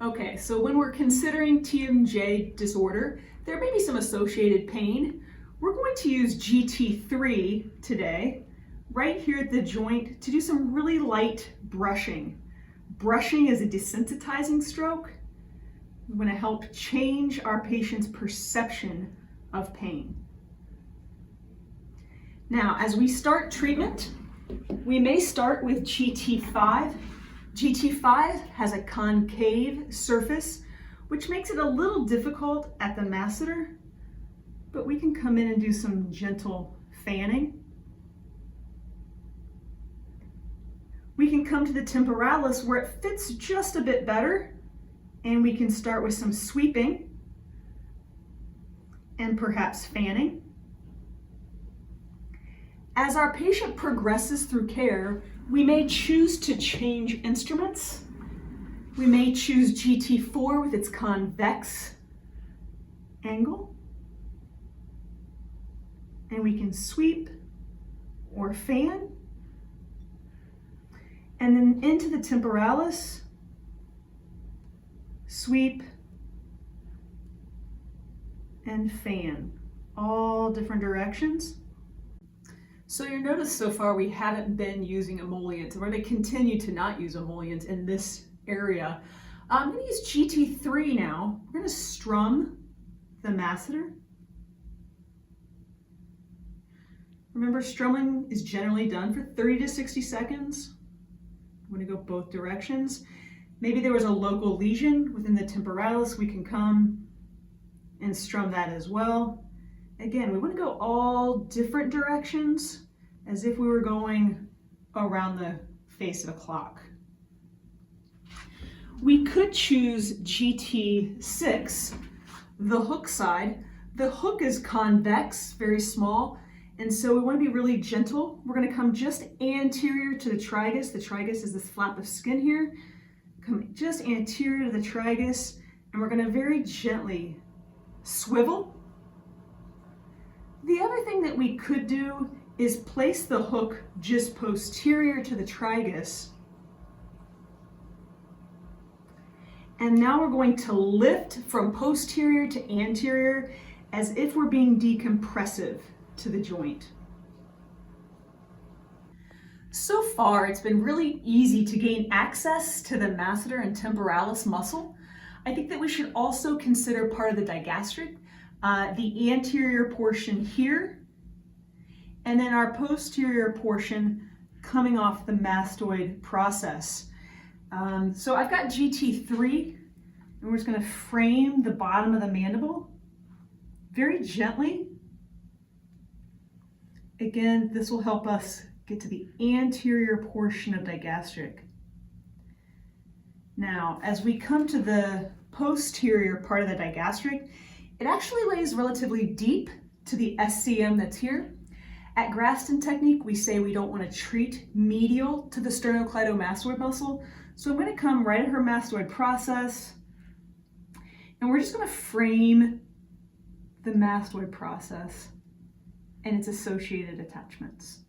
Okay, so when we're considering TMJ disorder, there may be some associated pain. We're going to use GT3 today, right here at the joint, to do some really light brushing. Brushing is a desensitizing stroke. We're going to help change our patient's perception of pain. Now, as we start treatment, we may start with GT5. GT5 has a concave surface, which makes it a little difficult at the masseter, but we can come in and do some gentle fanning. We can come to the temporalis where it fits just a bit better, and we can start with some sweeping and perhaps fanning. As our patient progresses through care, we may choose to change instruments. We may choose GT4 with its convex angle, and we can sweep or fan. And then into the temporalis, sweep and fan, all different directions. So you'll notice so far we haven't been using emollients. We're going to continue to not use emollients in this area. I'm going to use GT3 now. We're going to strum the masseter. Remember, strumming is generally done for 30 to 60 seconds. I'm going to go both directions. Maybe there was a local lesion within the temporalis. We can come and strum that as well. Again, we want to go all different directions as if we were going around the face of a clock. We could choose GT6, the hook side. The hook is convex, very small, and so we want to be really gentle. We're going to come just anterior to the tragus. The tragus is this flap of skin here. Come just anterior to the tragus, and we're going to very gently swivel. The other thing that we could do is place the hook just posterior to the tragus. And now we're going to lift from posterior to anterior as if we're being decompressive to the joint. So far, it's been really easy to gain access to the masseter and temporalis muscle. I think that we should also consider part of the digastric, the anterior portion here, and then our posterior portion coming off the mastoid process. So I've got GT3, and we're just going to frame the bottom of the mandible very gently. Again, this will help us get to the anterior portion of digastric. Now, as we come to the posterior part of the digastric, it actually lays relatively deep to the SCM that's here. At Graston Technique, we say we don't want to treat medial to the sternocleidomastoid muscle. So I'm going to come right at her mastoid process, and we're just going to frame the mastoid process and its associated attachments.